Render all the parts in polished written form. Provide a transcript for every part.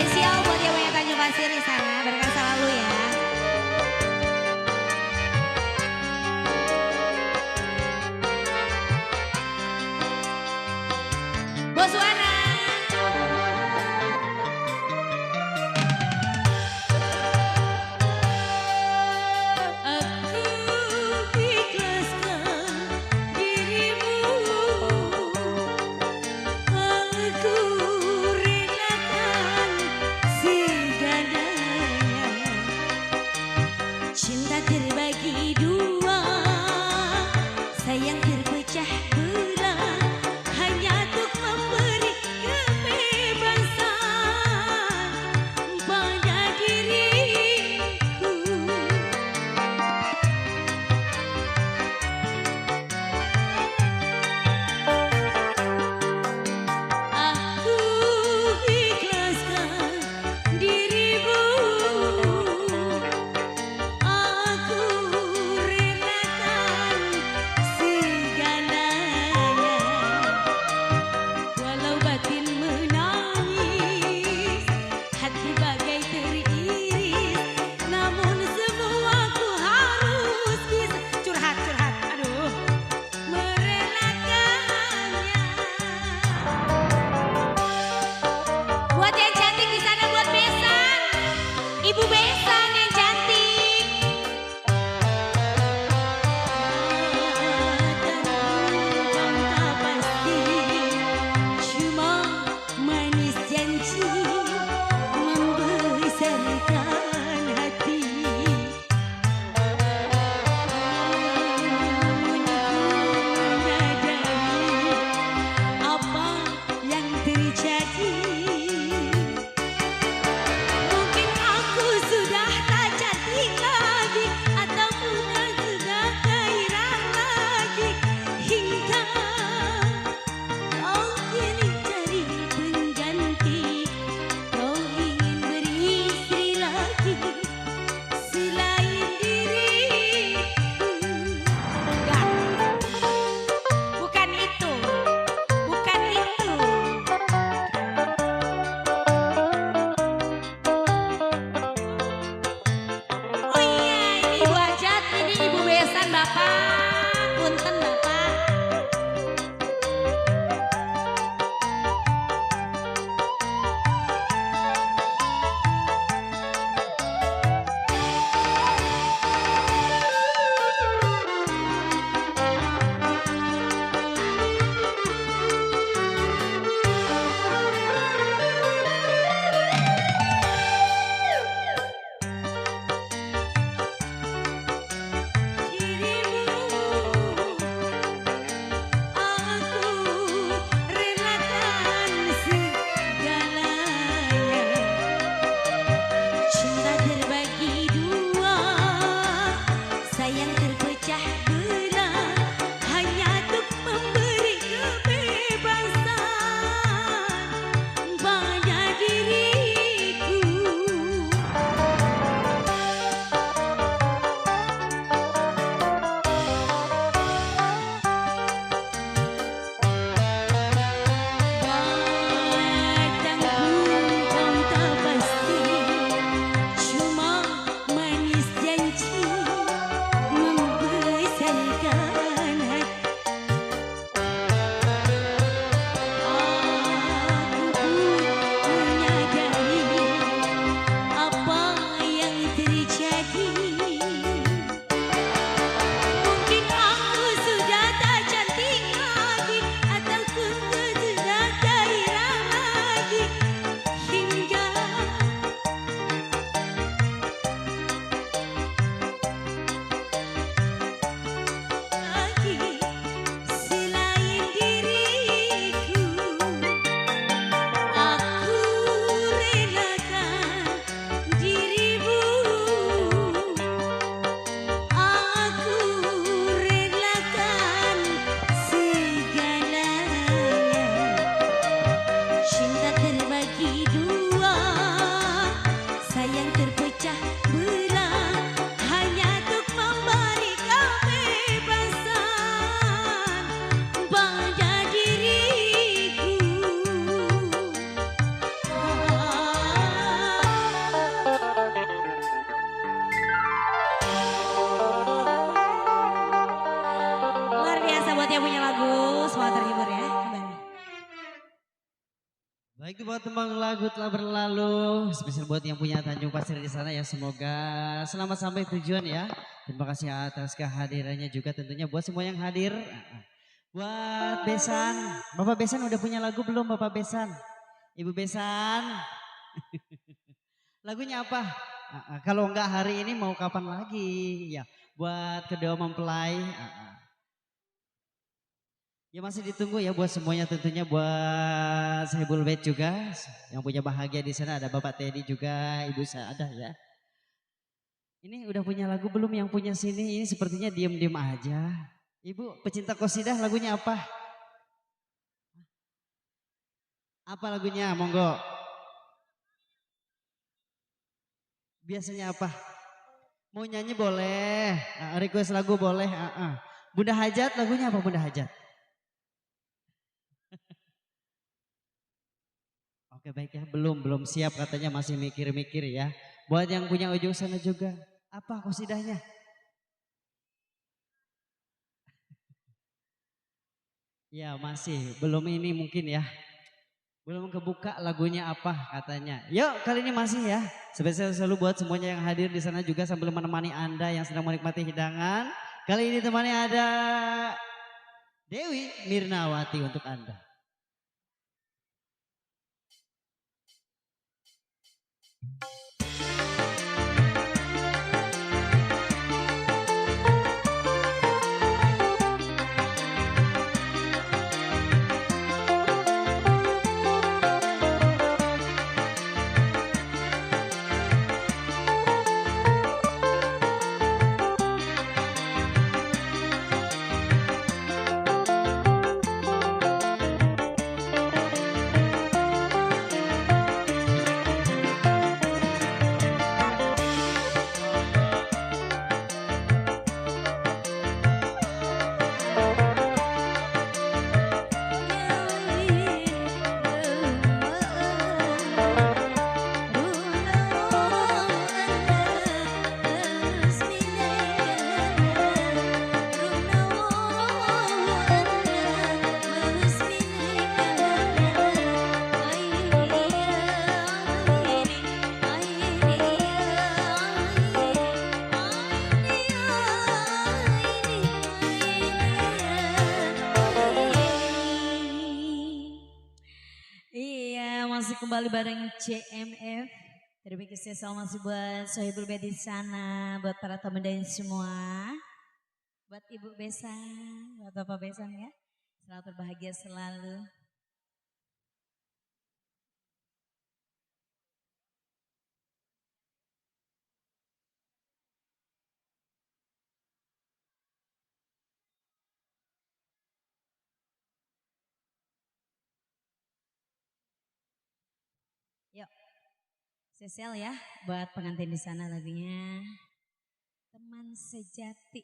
Spesial buat yang banyak Tanjung Pasir di sana, berkah selalu ya. Bos Wana. Aku ikhlaskan dirimu, aku relakan segalanya. Cinta terbagi dua, sayang terpecah belah, hanya untuk memberi kebebasan pada diriku. Aku ikhlaskan dirimu, aku relakan segalanya. Walau batin menangis, hati bagai teriris, namun semua ku harus bisa curhat, aduh, merelakannya. Buat yang cantik di sana, buat Besan. Ibu Besan yang cantik. Dan engkau tak pasti, cuma manis janji membesarkan hati. Namun ku menyadari apa yang terjadi. Mungkin aku sudah tak cantik lagi, ataupun sudah gairah lagi, hingga kau kini cari pengganti. Baik buat tembang lagu telah berlalu. Spesial buat yang punya Tanjung Pasir di sana ya. Semoga selamat sampai tujuan ya. Terima kasih atas kehadirannya juga tentunya buat semua yang hadir. Buat Besan. Bapak Besan udah punya lagu belum Bapak Besan? Ibu Besan. Lagunya apa? Kalau enggak hari ini mau kapan lagi? Ya, buat kedua mempelai. Ya masih ditunggu ya buat semuanya tentunya buat Saibul Bait juga yang punya bahagia di sana ada Bapak Teddy juga Ibu Saadah ya. Ini udah punya lagu belum yang punya sini? Ini sepertinya diem-diem aja. Ibu pecinta kosidah lagunya apa? Apa lagunya? Monggo. Biasanya apa? Mau nyanyi boleh, request lagu boleh. Bunda Hajat lagunya apa Bunda Hajat? Oke baik ya, belum siap katanya masih mikir-mikir ya. Buat yang punya ujung sana juga, apa kosidahnya? Ya masih, belum ini mungkin ya. Belum kebuka lagunya apa katanya. Yuk kali ini masih ya. Spesial selalu buat semuanya yang hadir di sana juga sambil menemani Anda yang sedang menikmati hidangan. Kali ini temani ada Dewi Mirnawati untuk Anda. Iya, masih kembali bareng CMF. Terima kasih masih buat Sohibul Bed di sana, buat para tamu dan semua. Buat Ibu Besan, buat Bapak Besan ya. Selamat berbahagia selalu. Yuk, spesial ya buat pengantin di sana lagunya. Teman sejati.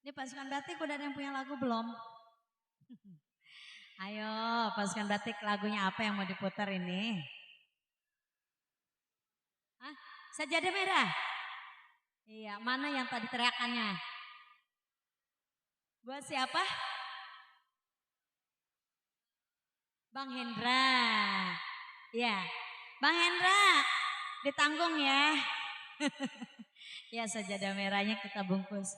Ini pasukan batik udah ada yang punya lagu belum? Ayo pasukan batik lagunya apa yang mau diputar ini? Hah? Sajadah merah? Iya, mana yang tadi teriakannya? Buat siapa? Bang Hendra. Ya, Bang Hendra ditanggung ya. Ya sajadah merahnya kita bungkus.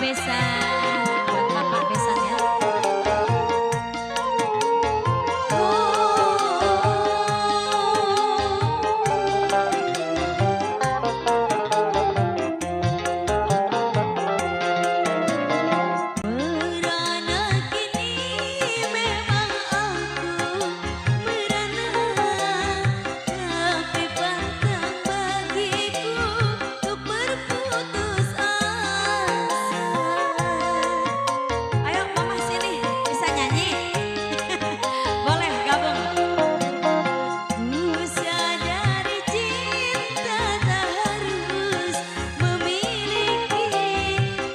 Besan, buat Bapak Besan ya. Merana kini memang aku merana, tapi pantang bagiku untuk berputus asa. Ayo mama sini, bisa nyanyi? Boleh gabung. Ku sadari cinta tak harus memiliki,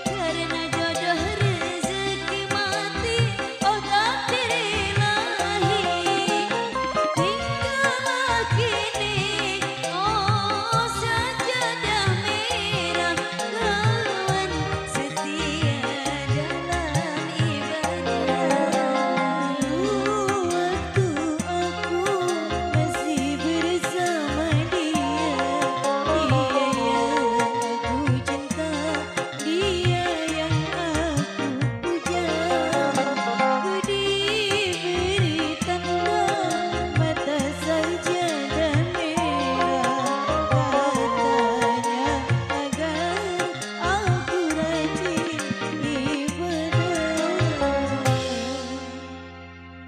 karena jodoh rezeki mati, oh takdir ilahi. Tinggallah kini, oh sajadah merah, kawan setia dalam ibadah. Waktu aku masih bersama dia, dia yang aku cinta, dia yang aku puja. Ku diberi tanda mata saja dan merah, katanya agar aku rajin ibadah.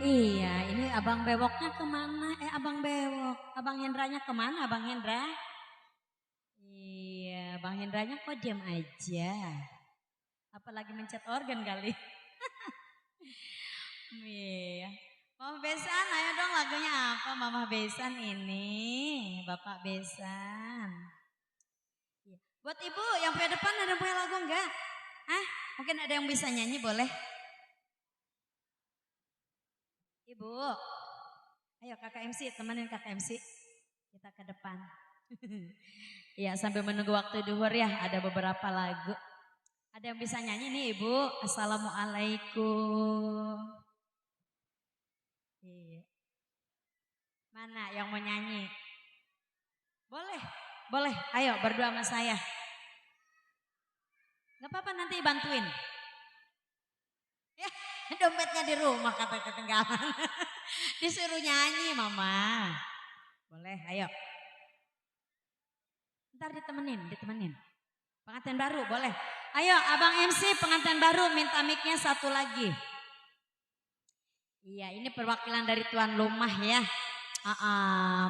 Iya, ini abang bewoknya kemana? Abang bewok, abang Hendranya kemana abang Hendra? Iya, bang Hendranya kok diam aja? Apalagi mencet organ kali. Iya. Mama Besan, ayo dong lagunya apa Mama Besan ini? Bapak Besan. Iya. Buat ibu yang punya depan ada yang punya lagu enggak? Hah? Mungkin ada yang bisa nyanyi boleh? Ibu, ayo kakak MC, temenin kakak MC. Kita ke depan. Iya, sambil menunggu waktu duhur ya, ada beberapa lagu. Ada yang bisa nyanyi nih ibu? Assalamualaikum. Iya. Mana yang mau nyanyi? Boleh, boleh. Ayo berdua sama saya. Gak apa-apa nanti bantuin. Ya, dompetnya di rumah kata ketinggalan. Disuruh nyanyi mama. Boleh, ayo. Ntar ditemenin. Pengantin baru boleh. Ayo abang MC pengantin baru minta mic-nya satu lagi. Iya ini perwakilan dari tuan rumah ya.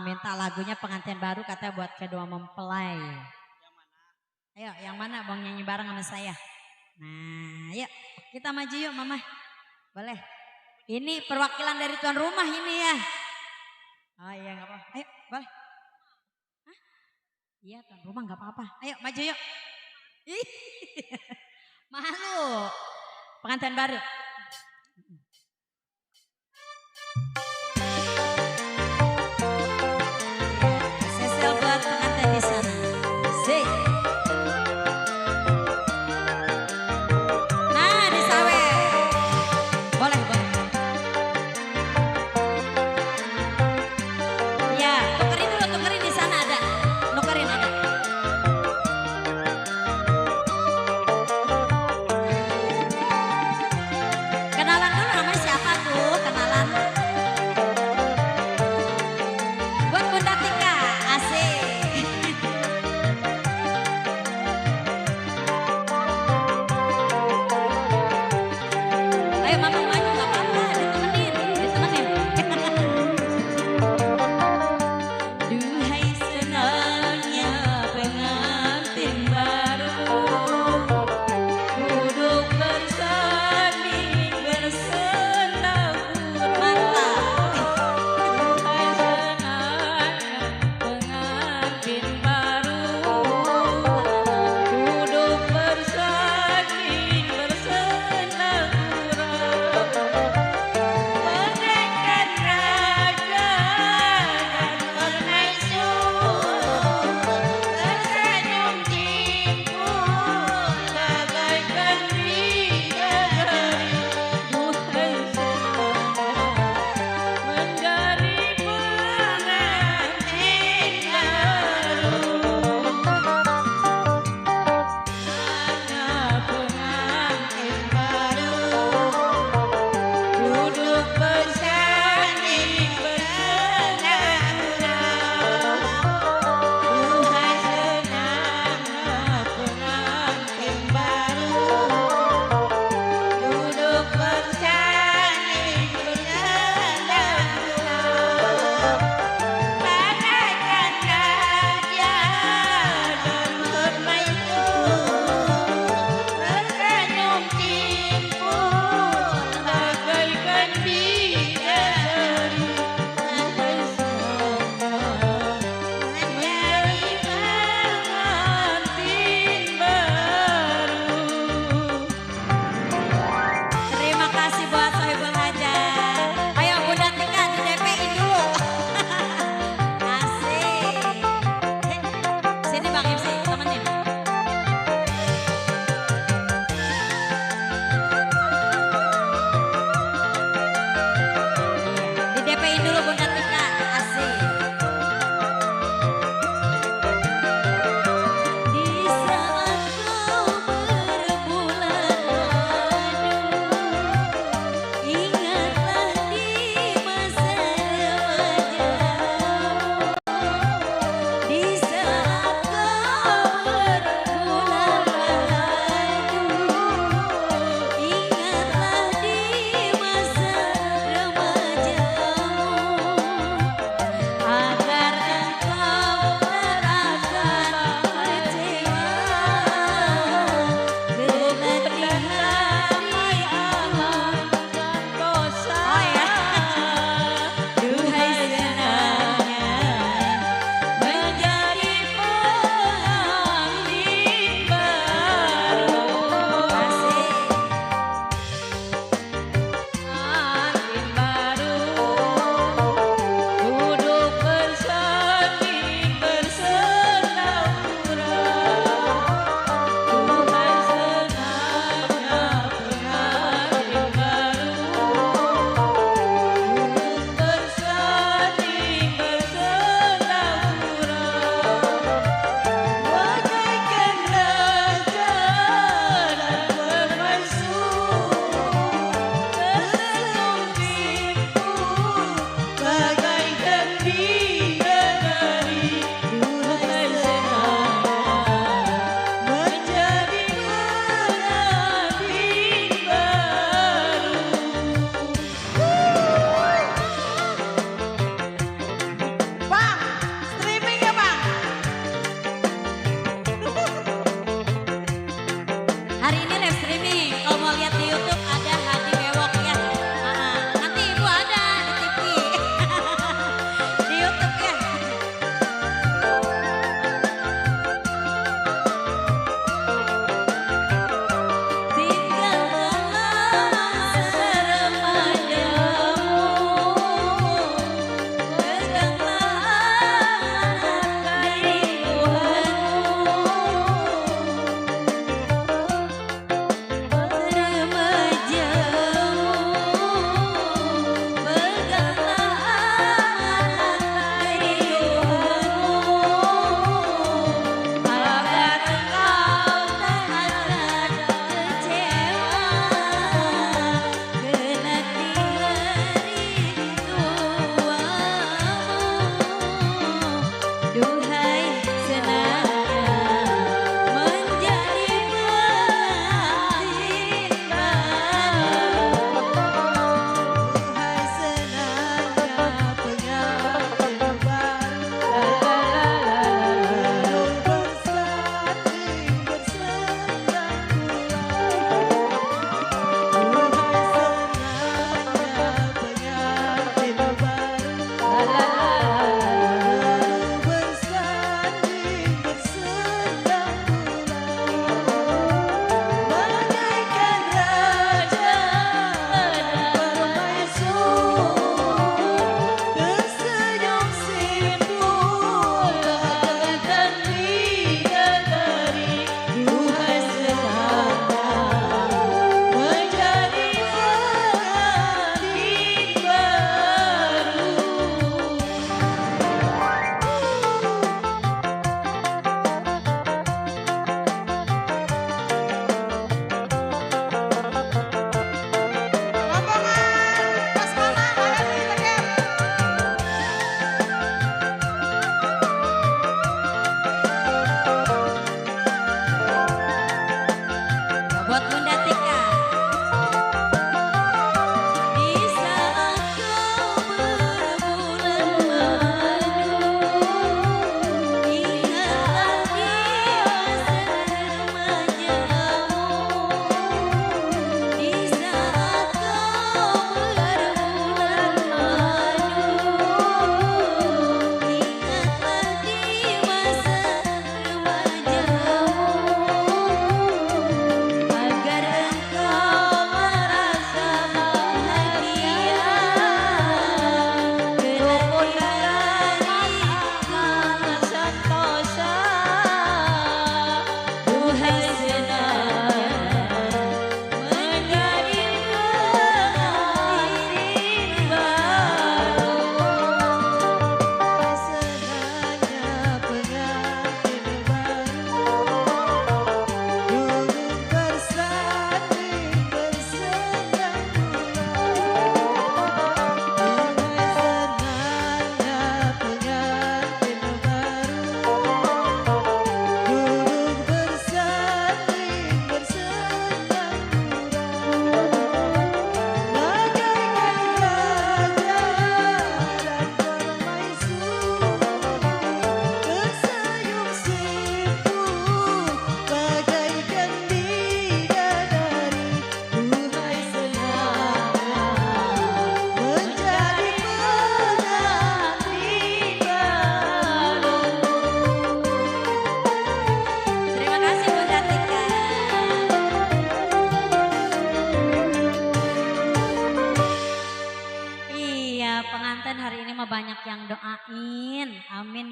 Minta lagunya pengantin baru katanya buat kedua mempelai. Ayo yang mana bang nyanyi bareng sama saya. Nah yuk kita maju yuk mama. Boleh. Ini perwakilan dari tuan rumah ini ya. Oh iya gak apa-apa. Ayo boleh. Hah? Iya tuan rumah gak apa-apa. Ayo maju yuk. Ih, malu. Pengantin baru. Sesel buat pengantin di sana. Zee. Nah, di sawe. Boleh, boleh. Ya, tukerin dulu, tukerin di sana ada. Nukerin ada.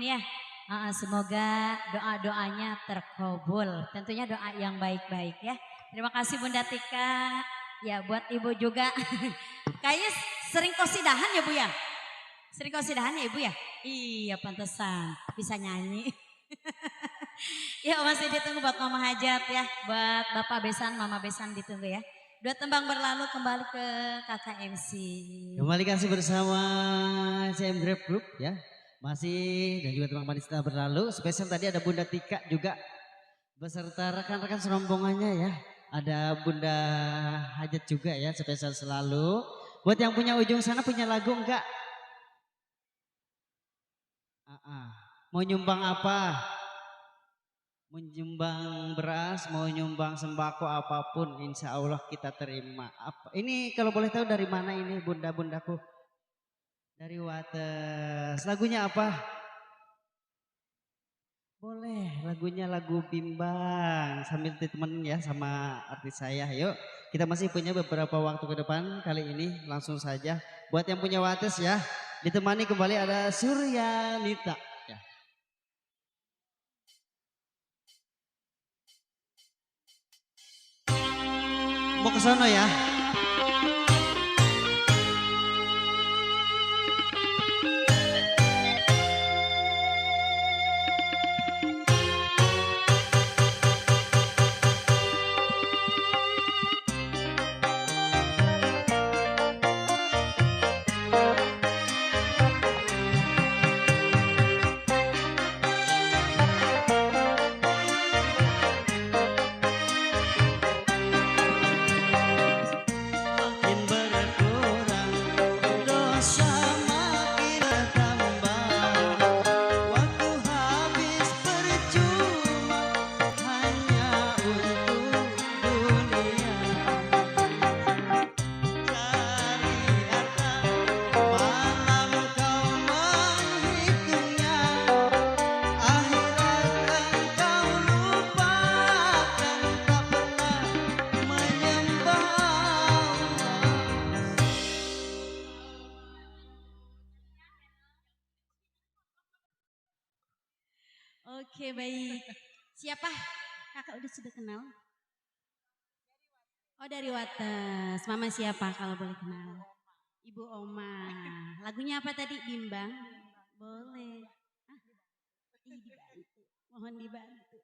ya. Semoga doa-doanya terkabul. Tentunya doa yang baik-baik ya. Terima kasih Bunda Tika. Ya buat Ibu juga. Kayaknya sering kosidahan ya Bu ya? Sering kosidahan ya Ibu ya? Iya pantesan bisa nyanyi. Ya masih ditunggu buat Mama Hajat ya. Buat Bapak Besan, Mama Besan ditunggu ya. Dua tembang berlalu kembali ke kakak MC. Kembali kasih bersama CM Grab Group ya. Masih dan juga teman Panista berlalu. Spesial tadi ada Bunda Tika juga beserta rekan-rekan serombongannya ya. Ada Bunda Hajat juga ya, spesial selalu. Buat yang punya ujung sana punya lagu enggak? Mau nyumbang apa? Mau nyumbang beras, mau nyumbang sembako apapun, insya Allah kita terima. Ini kalau boleh tahu dari mana ini bunda-bundaku? Dari Wates. Lagunya apa? Boleh, lagunya lagu Bimbang. Sambil ditemenin ya sama artis saya. Yuk, kita masih punya beberapa waktu ke depan. Kali ini langsung saja. Buat yang punya Wates ya, ditemani kembali ada Suryanita. Ya. Mau ke sono ya. Oke baik. Siapa? Kakak udah sudah kenal? Oh dari Wates. Mama siapa kalau boleh kenal? Ibu Oma. Lagunya apa tadi? Bimbang? Boleh. Dibantu. Mohon dibantu.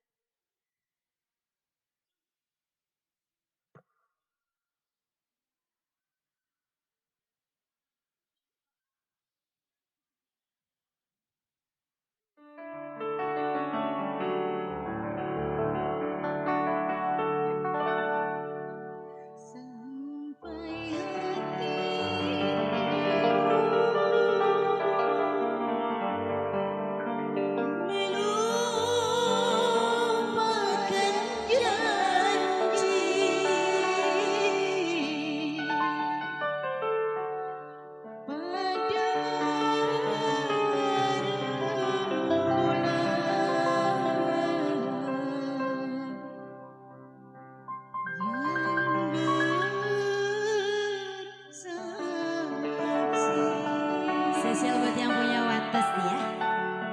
Spesial buat yang punya Wates nih ya.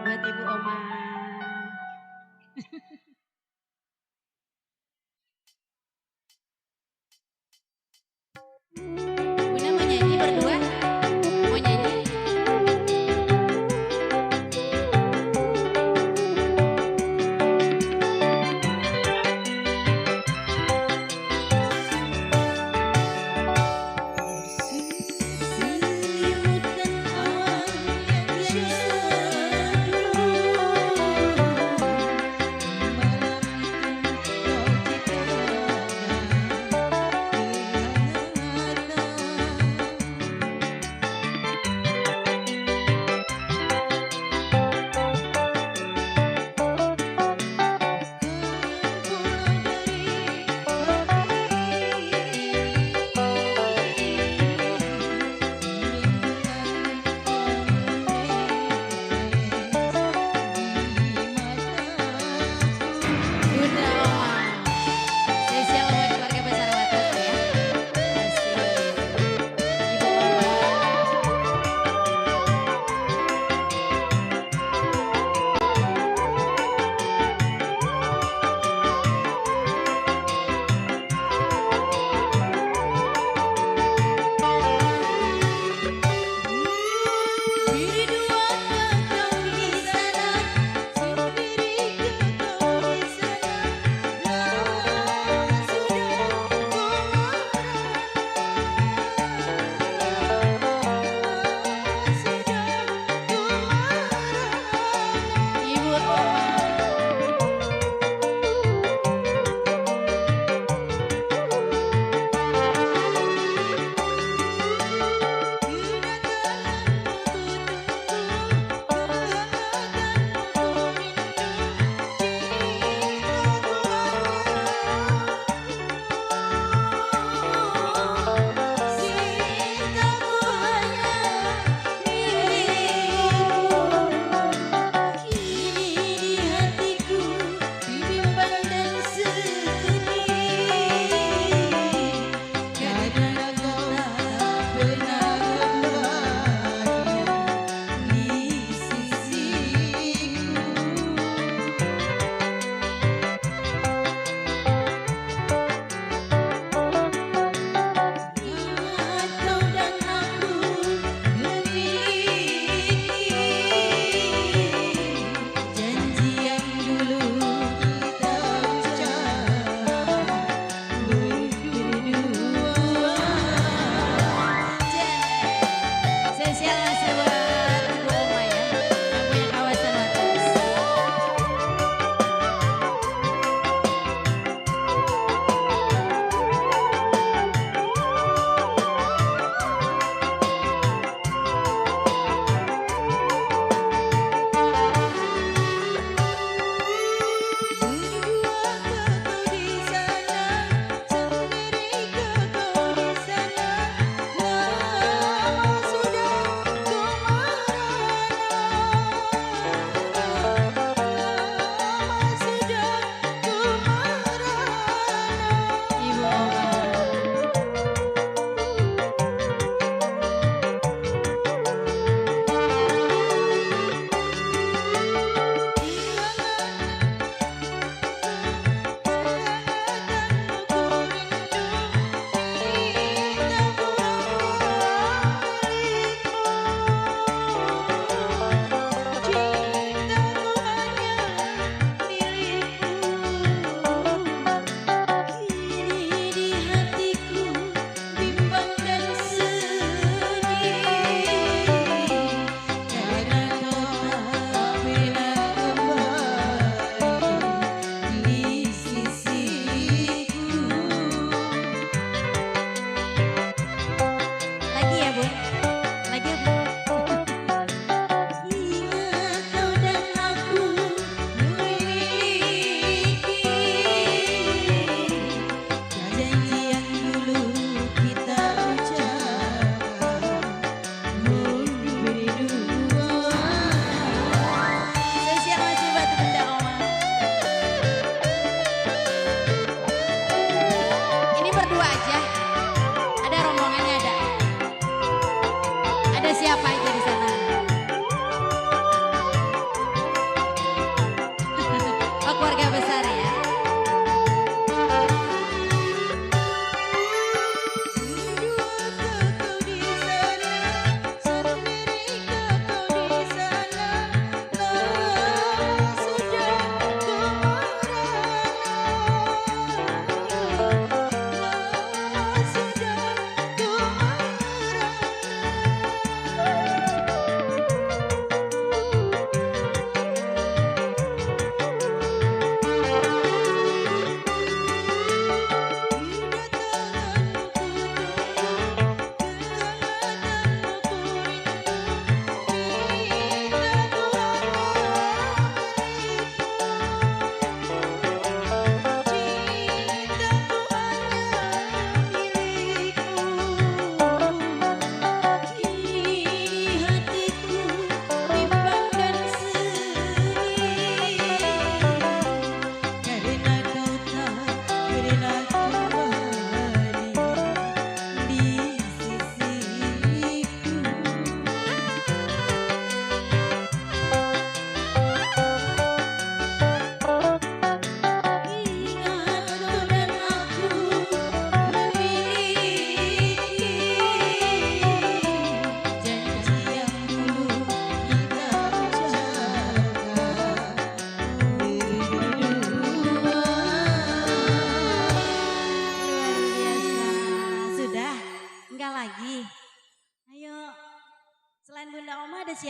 Buat Ibu Oma. Bunda mau nyanyi berdua? Mau nyanyi? Melupakan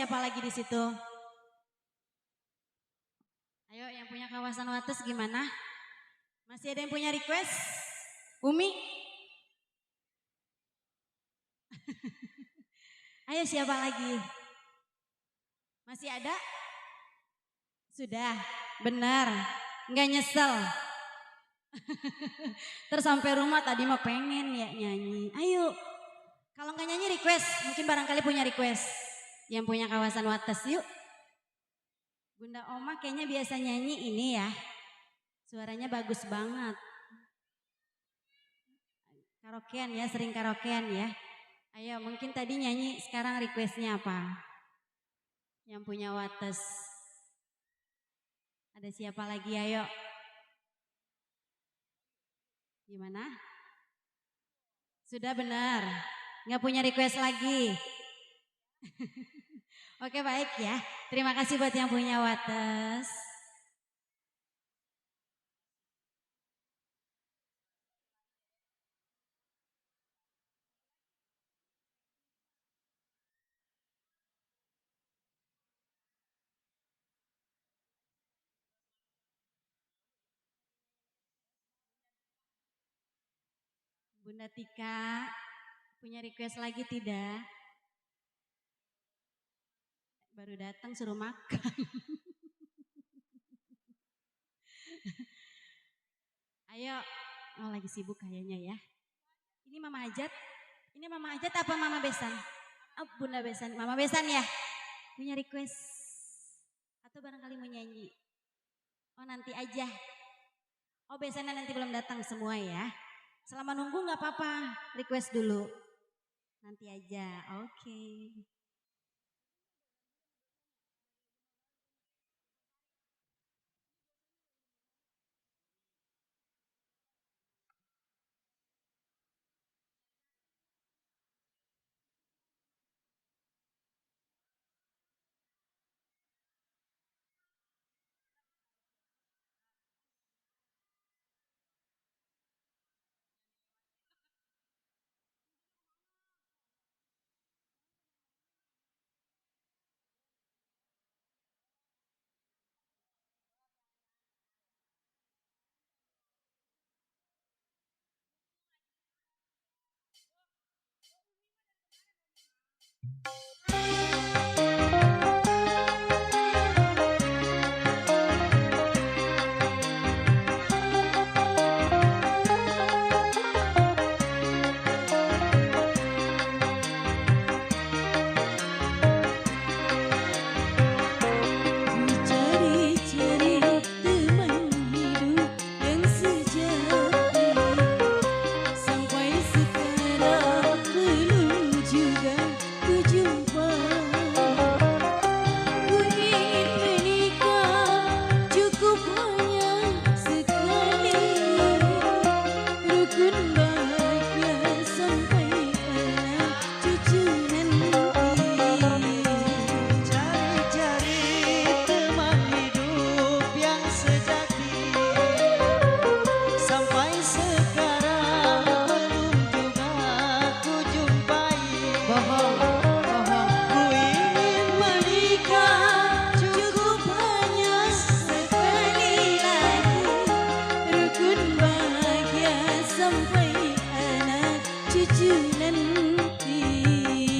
siapa lagi di situ? Ayo yang punya kawasan Wates gimana? Masih ada yang punya request? Umi? Ayo siapa lagi? Masih ada? Sudah, benar. Nggak nyesel. Terus sampai rumah tadi mah pengen ya nyanyi. Ayo, kalau nggak nyanyi request, mungkin barangkali punya request. Yang punya kawasan Wates yuk. Bunda Oma kayaknya biasa nyanyi ini ya. Suaranya bagus banget. Karaokean ya, sering karaokean ya. Ayo mungkin tadi nyanyi, sekarang requestnya apa? Yang punya Wates. Ada siapa lagi ayo? Gimana? Sudah benar, nggak punya request lagi. Oke baik ya, terima kasih buat yang punya Wates. Bunda Tika, punya request lagi tidak? Baru datang suruh makan. Ayo, oh lagi sibuk kayaknya ya. Ini Mama Ajat, apa Mama Besan? Oh, Bunda Besan, Mama Besan ya? Punya request? Atau barangkali mau nyanyi? Oh nanti aja. Oh Besannya nanti belum datang semua ya. Selama nunggu nggak apa-apa, request dulu. Nanti aja, oke.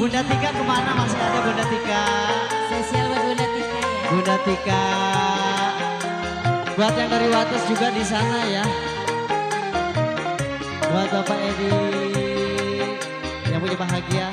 Bunda Tika kemana? Masih ada Bunda Tika? Spesial buat Bunda Tika ya. Bunda Tika. Buat yang dari Wates juga di sana ya. Buat Bapak Edi yang punya bahagia.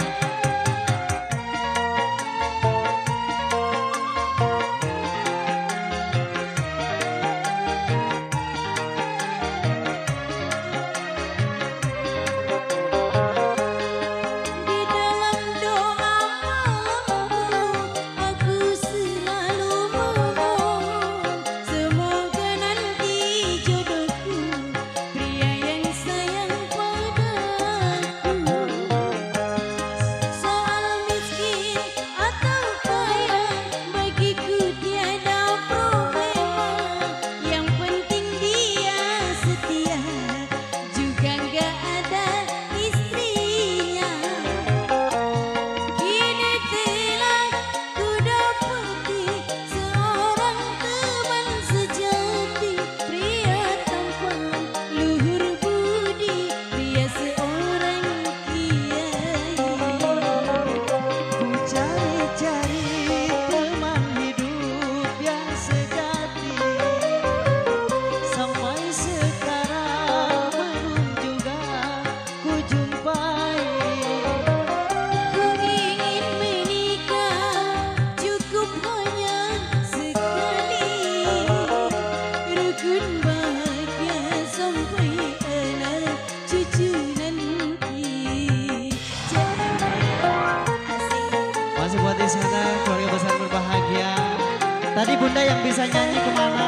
kemana?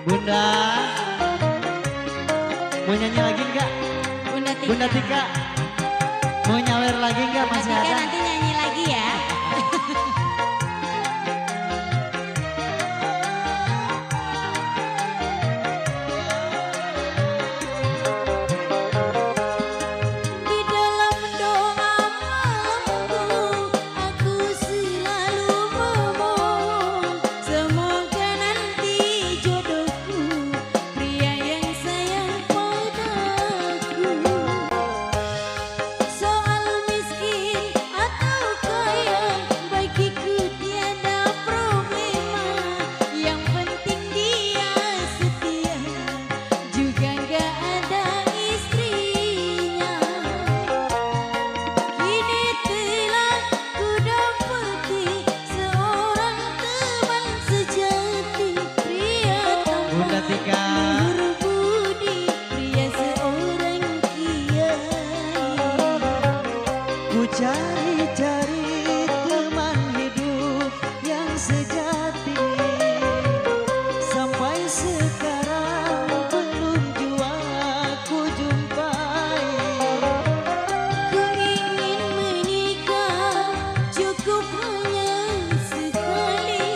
Bunda, mau nyanyi lagi enggak? Bunda Tika, mau nyawer lagi enggak? Masih Tika ada? nanti nyanyi lagi ya. Di dalam doa malamku, aku selalu memohon, semoga nanti jodohku pria yang sayang padaku. Soal miskin atau kaya, bagiku tiada problema. Yang penting dia setia, juga gak ada istrinya. Kini telah ku dapati seorang teman sejati, pria Bunda tampan Tika. luhur budi, pria seorang kiai. Ku cari-cari teman hidup yang sejati, sampai sekarang belum jua ku jumpai. Ku ingin menikah, cukup hanya sekali,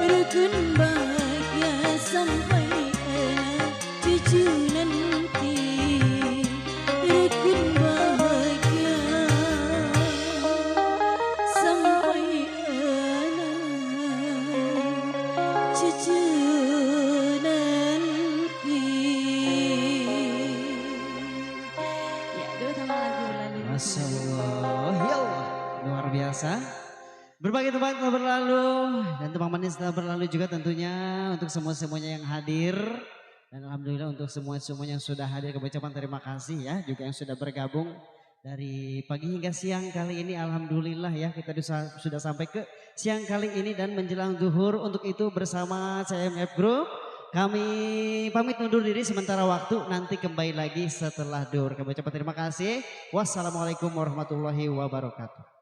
rukun bahagia sampai anak cucu nanti, rukun bahagia sampai anak cucu nanti. Ya, dulu sama lagu berlalu. Masya Allah, ya Allah, luar biasa. Berbagai tempat telah berlalu dan tempat manis telah berlalu juga tentunya untuk semuanya yang hadir. Dan alhamdulillah untuk semuanya yang sudah hadir, kami ucapkan terima kasih ya, juga yang sudah bergabung dari pagi hingga siang kali ini. Alhamdulillah ya, kita sudah sampai ke siang kali ini dan menjelang zuhur. Untuk itu bersama CMF Group kami pamit undur diri sementara waktu, nanti kembali lagi setelah dur. Kami ucapkan terima kasih. Wassalamualaikum warahmatullahi wabarakatuh.